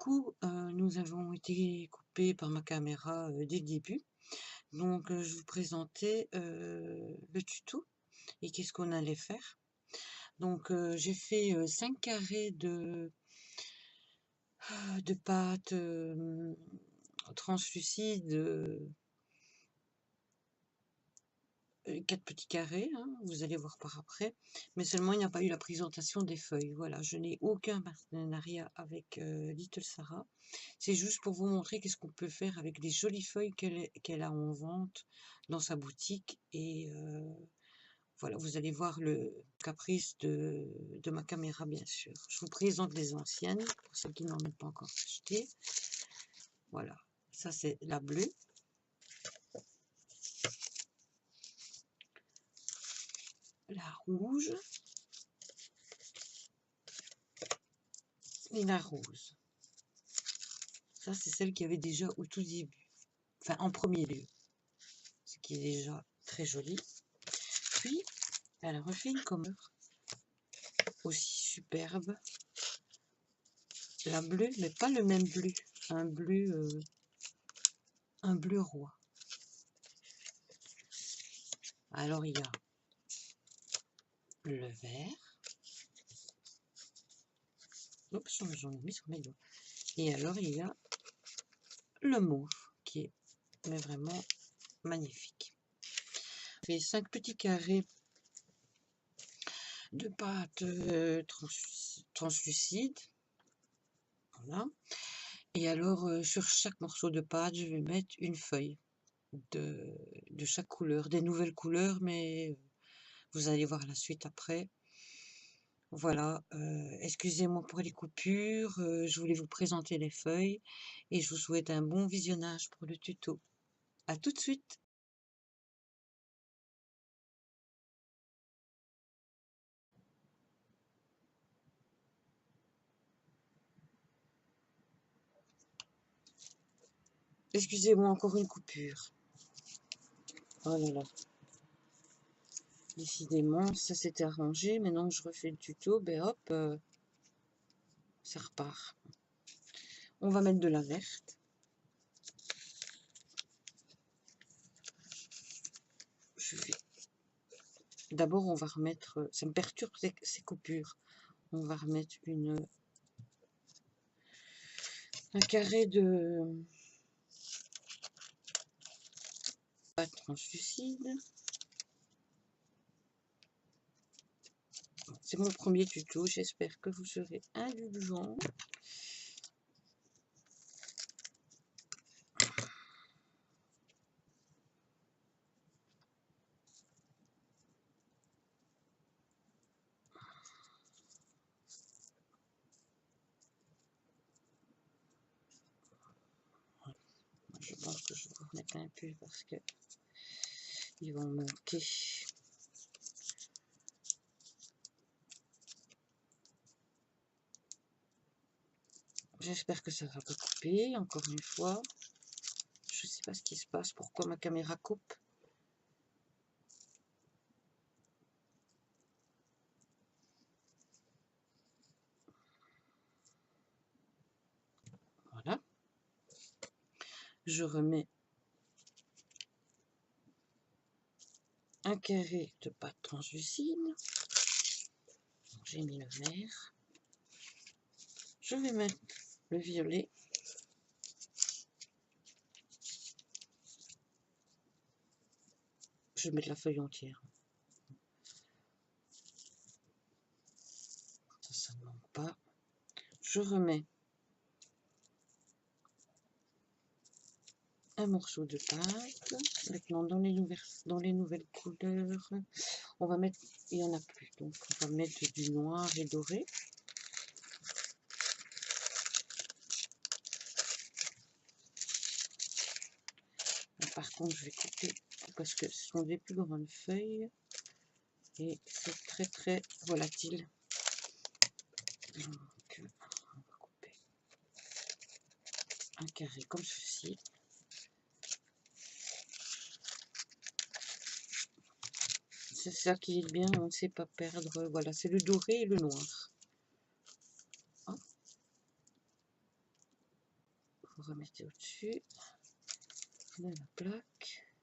coup, nous avons été coupés par ma caméra dès le début. Donc, je vous présentais le tuto et qu'est-ce qu'on allait faire. Donc, j'ai fait 5 carrés de pâte translucide, 4 petits carrés, hein, vous allez voir par après. Mais seulement, il n'y a pas eu la présentation des feuilles. Voilà, je n'ai aucun partenariat avec Little Sarah. C'est juste pour vous montrer qu'est-ce qu'on peut faire avec les jolies feuilles qu'elle a en vente dans sa boutique. Et voilà, vous allez voir le caprice de ma caméra, bien sûr. Je vous présente les anciennes, pour ceux qui n'en ont pas encore acheté. Voilà, ça c'est la bleue. La rouge. Et la rose. Ça, c'est celle qu'il y avait déjà au tout début. Enfin, en premier lieu. Ce qui est déjà très joli. Puis, elle a refait une commeur. Aussi superbe. La bleue, mais pas le même bleu. Un bleu roi. Alors, il y a le vert. Oups, j'en ai mis sur mes doigts. Et alors, il y a le mauve, qui est mais vraiment magnifique. J'ai fait 5 petits carrés de pâte translucide. Voilà. Et alors, sur chaque morceau de pâte, je vais mettre une feuille de chaque couleur, des nouvelles couleurs, mais vous allez voir la suite après. Voilà, excusez-moi pour les coupures, je voulais vous présenter les feuilles et je vous souhaite un bon visionnage pour le tuto. À tout de suite! Excusez-moi, encore une coupure. Oh là là. Décidément, ça s'était arrangé. Maintenant que je refais le tuto, ben hop, ça repart. On va mettre de la verte. Je vais... D'abord, on va remettre... Ça me perturbe ces coupures. On va remettre un carré de pâte translucide. C'est mon premier tuto, j'espère que vous serez indulgents. Je pense que je vais vous remettre un peu parce que ils vont manquer. J'espère que ça va pas couper, encore une fois. Je sais pas ce qui se passe, pourquoi ma caméra coupe. Voilà. Je remets un carré de pâte translucide. J'ai mis le vert. Je vais mettre le violet. Je vais mettre la feuille entière. Ça ne manque pas. Je remets un morceau de pâte. Maintenant, dans les nouvelles couleurs, on va mettre, il n'y en a plus, donc on va mettre du noir et doré. Par contre, je vais couper parce que ce sont des plus grandes feuilles et c'est très très volatile. Donc, on va couper un carré comme ceci. C'est ça qui est bien, on ne sait pas perdre. Voilà, c'est le doré et le noir. Hop. remettez au-dessus de la plaque.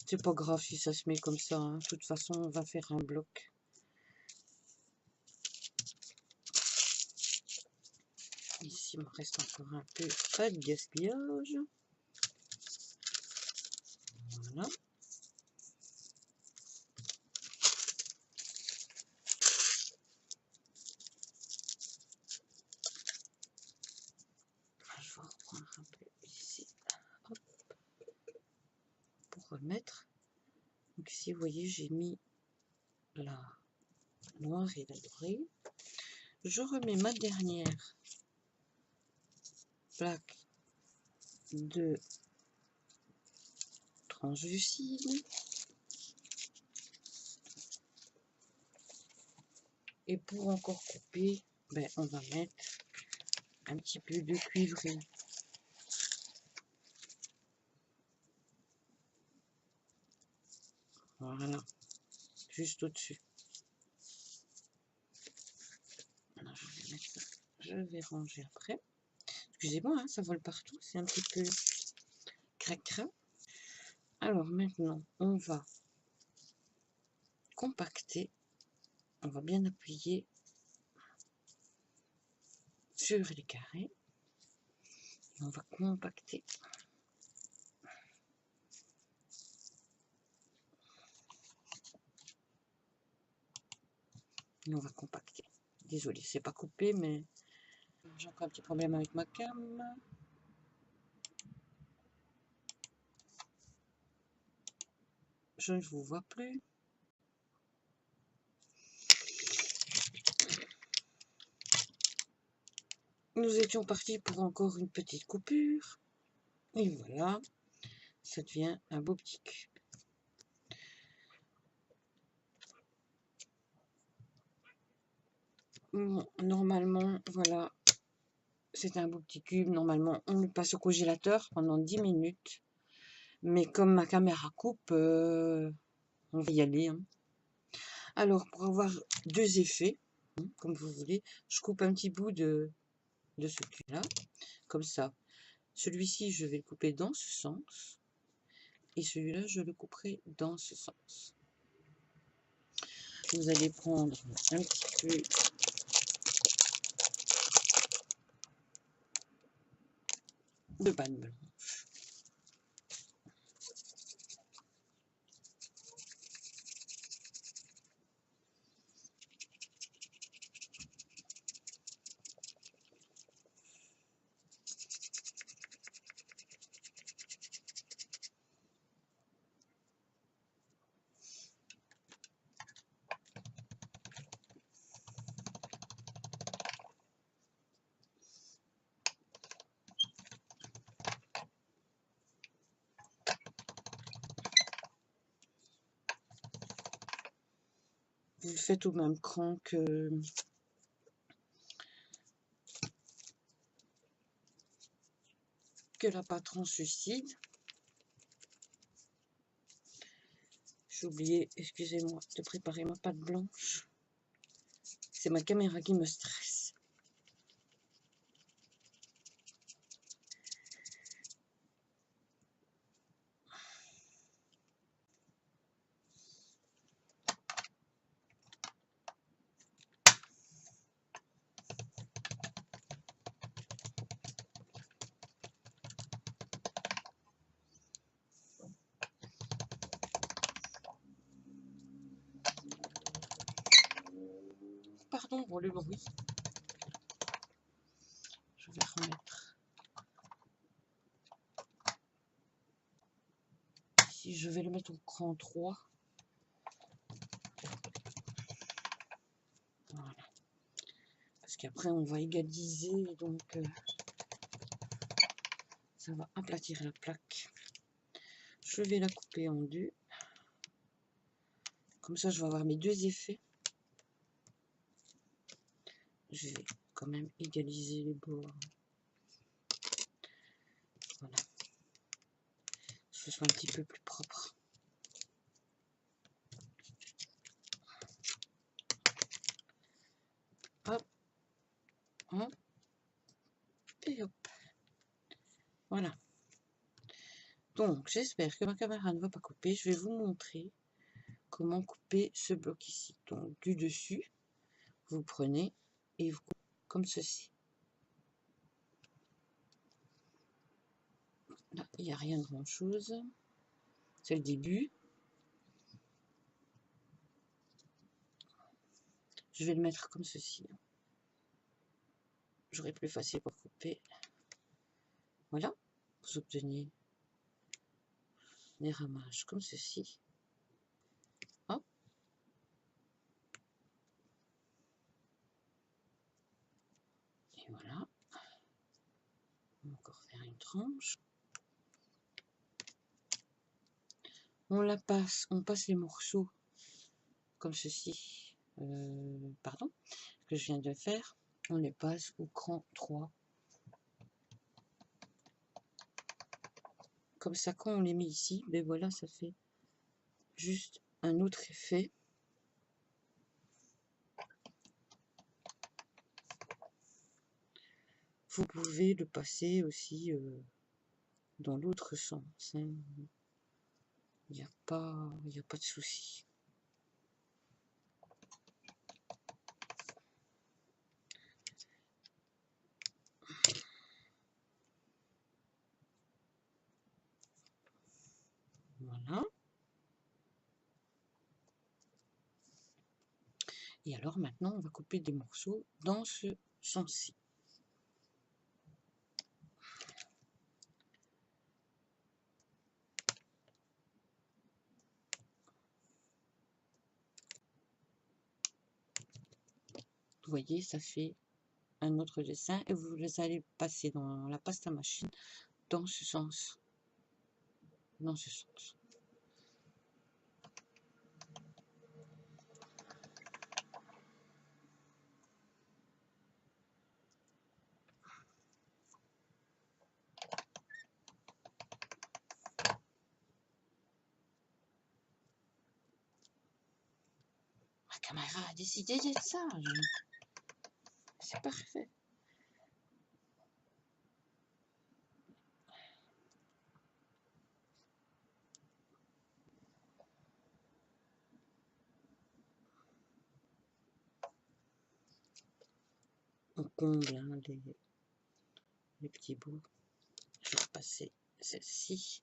C'est pas grave si ça se met comme ça, hein. De toute façon, on va faire un bloc. Ici, il me reste encore un peu, pas de gaspillage. Voilà. Je vais reprendre un peu ici. Hop. Pour remettre. Donc ici, vous voyez, j'ai mis la noire et la dorée. Je remets ma dernière plaque de translucide. Et pour encore couper, ben, on va mettre un petit peu de cuivré. Voilà, juste au-dessus. Je vais ranger après. Excusez-moi, hein, ça vole partout, c'est un petit peu crac-crac. Alors maintenant, on va compacter. On va bien appuyer sur les carrés. Et on va compacter. Et on va compacter. Désolée, c'est pas coupé, mais j'ai encore un petit problème avec ma cam. Je ne vous vois plus. Nous étions partis pour encore une petite coupure. Et voilà, ça devient un beau petit cube. Bon, normalement, voilà, c'est un beau petit cube. Normalement, on le passe au congélateur pendant 10 minutes. Mais comme ma caméra coupe, on va y aller. Hein. Alors, pour avoir deux effets, hein, comme vous voulez, je coupe un petit bout de ce cube-là, comme ça. Celui-ci, je vais le couper dans ce sens. Et celui-là, je le couperai dans ce sens. Vous allez prendre un petit peu de pâte blanche. Vous le faites au même cran que la pâte translucide. J'ai oublié, excusez-moi, de préparer ma pâte blanche. C'est ma caméra qui me stresse. Pardon pour le bruit. Je vais remettre. Ici, je vais le mettre au cran 3. Voilà. Parce qu'après, on va égaliser, donc ça va aplatir la plaque. Je vais la couper en deux. Comme ça, je vais avoir mes deux effets. Je vais quand même égaliser les bords. Voilà. Que ce soit un petit peu plus propre. Hop. Hop. Et hop. Voilà. Donc, j'espère que ma caméra ne va pas couper. Je vais vous montrer comment couper ce bloc ici. Donc, du dessus, vous prenez et vous coupez comme ceci. Là, il n'y a rien de grand chose. C'est le début. Je vais le mettre comme ceci. J'aurai plus facile pour couper. Voilà. Vous obtenez des ramages comme ceci. Hop. Et voilà. On va encore faire une tranche. On passe les morceaux comme ceci. Pardon, ce que je viens de faire. On les passe au cran 3. Comme ça, quand on les met ici, ben voilà, ça fait juste un autre effet. Vous pouvez le passer aussi dans l'autre sens. Hein. Il n'y a pas de souci. Voilà. Et alors maintenant, on va couper des morceaux dans ce sens-ci. Vous voyez, ça fait un autre dessin et vous les allez passer dans la pâte à machine dans ce sens. Dans ce sens. Ma caméra a décidé d'être sage. C'est parfait. On comble hein, les petits bouts. Je vais repasser celle-ci.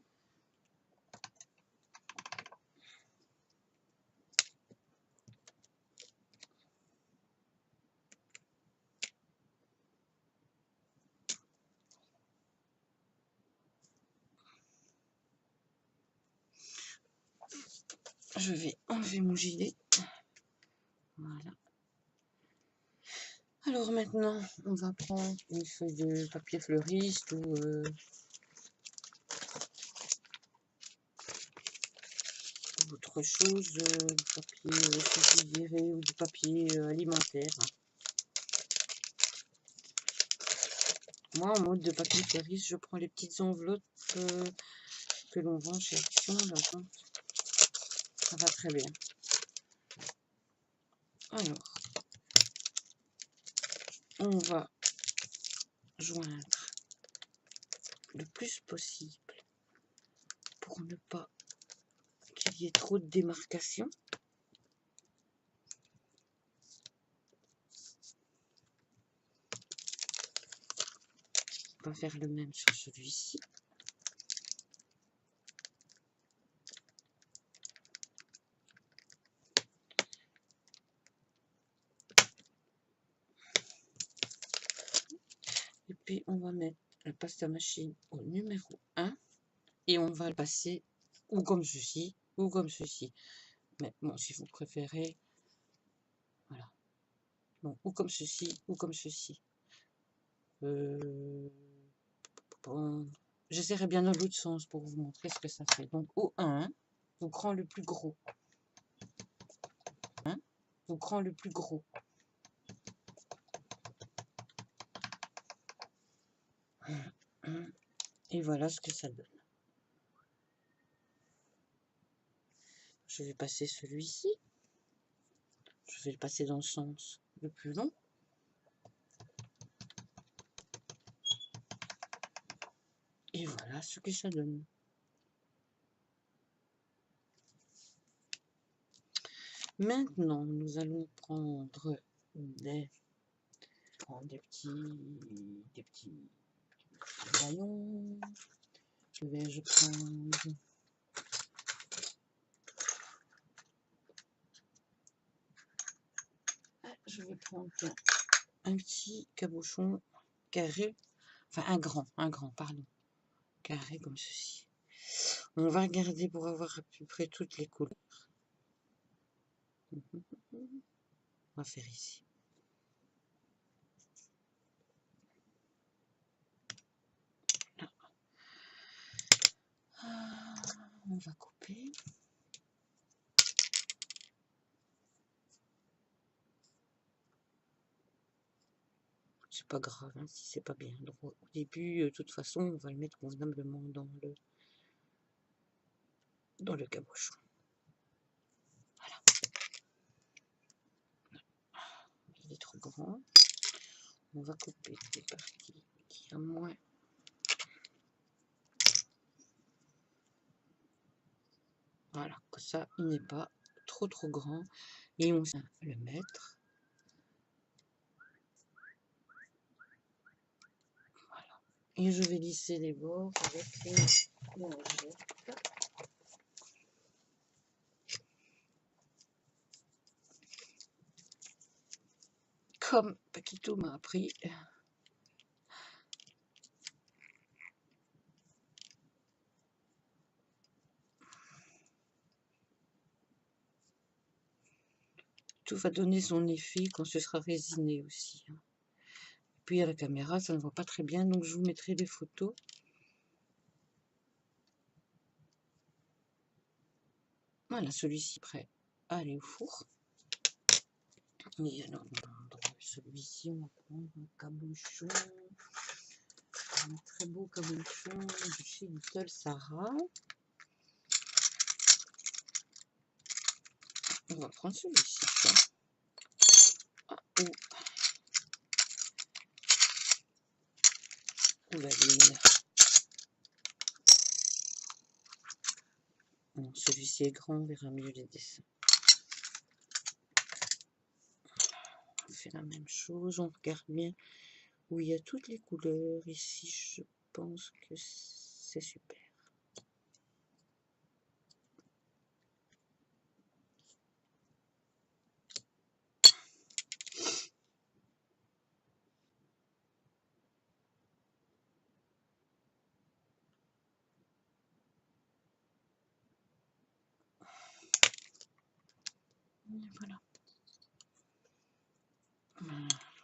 Je vais enlever mon gilet. Voilà. Alors maintenant, on va prendre une feuille de papier fleuriste ou autre chose, du papier suggéré ou du papier alimentaire. Moi, en mode de papier fleuriste, je prends les petites enveloppes que l'on vend chez Action. Là, ça va très bien. Alors, on va joindre le plus possible pour ne pas qu'il y ait trop de démarcation. On va faire le même sur celui-ci. Et puis on va mettre la pâte à machine au numéro 1 et on va le passer ou comme ceci ou comme ceci. Mais bon, si vous préférez, voilà. Bon, ou comme ceci ou comme ceci. Bon, j'essaierai bien dans l'autre sens pour vous montrer ce que ça fait. Donc au 1, vous prenez le plus gros. Vous prenez le plus gros. Et voilà ce que ça donne. Je vais passer celui-ci. Je vais le passer dans le sens le plus long. Et voilà ce que ça donne. Maintenant, nous allons prendre des petits ballons. Que vais-je prendre? Je vais prendre un petit cabochon carré, enfin un grand, pardon, carré comme ceci. On va regarder pour avoir à peu près toutes les couleurs. On va faire ici. Là. On va couper. C'est pas grave hein, si c'est pas bien droit. Au début, de toute façon, on va le mettre convenablement dans le cabochon. Voilà. Il est trop grand. On va couper les parties qui ont moins. Voilà, que ça, il n'est pas trop grand. Et on va le mettre. Voilà. Et je vais lisser les bords avec une lingette. Comme Paquito m'a appris. Tout va donner son effet quand ce sera résiné aussi. Puis à la caméra, ça ne voit pas très bien, donc je vous mettrai des photos. Voilà, celui-ci prêt à aller au four. Et alors, celui-ci, on va prendre un cabochon. Un très beau cabochon de chez Little Sarah. On va prendre celui-ci. Où la ligne. Bon, celui-ci est grand, on verra mieux les dessins. On fait la même chose, on regarde bien où il y a toutes les couleurs. Ici, je pense que c'est super. Voilà.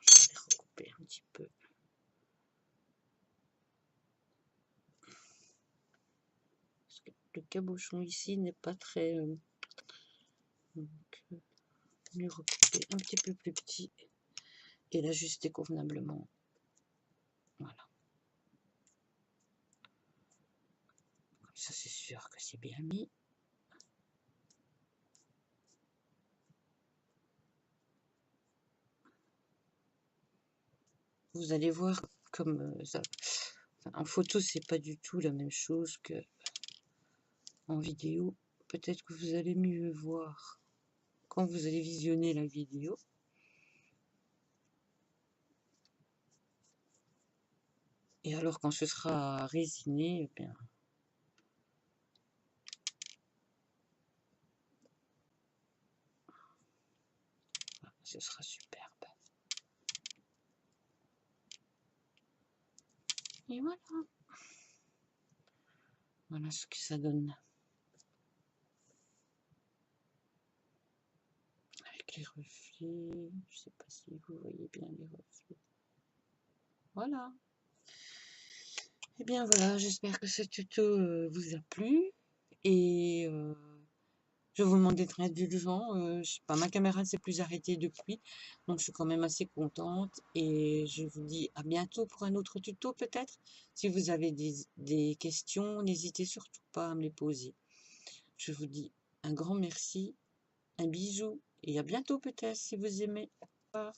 Je vais recouper un petit peu. Parce que le cabochon ici n'est pas très... donc, mieux recouper un petit peu plus petit et l'ajuster convenablement. Voilà. Comme ça, c'est sûr que c'est bien mis. Vous allez voir comme ça. Enfin, en photo, c'est pas du tout la même chose que en vidéo. Peut-être que vous allez mieux voir quand vous allez visionner la vidéo. Et alors, quand ce sera résiné, eh bien, ce sera superbe. Et voilà. Voilà ce que ça donne. Avec les reflets. Je sais pas si vous voyez bien les reflets. Voilà. Et bien voilà, j'espère que ce tuto vous a plu. Et je vous demande d'être indulgent. Je sais pas, ma caméra ne s'est plus arrêtée depuis. Donc je suis quand même assez contente. Et je vous dis à bientôt pour un autre tuto peut-être. Si vous avez des questions, n'hésitez surtout pas à me les poser. Je vous dis un grand merci, un bisou et à bientôt peut-être si vous aimez. Au revoir.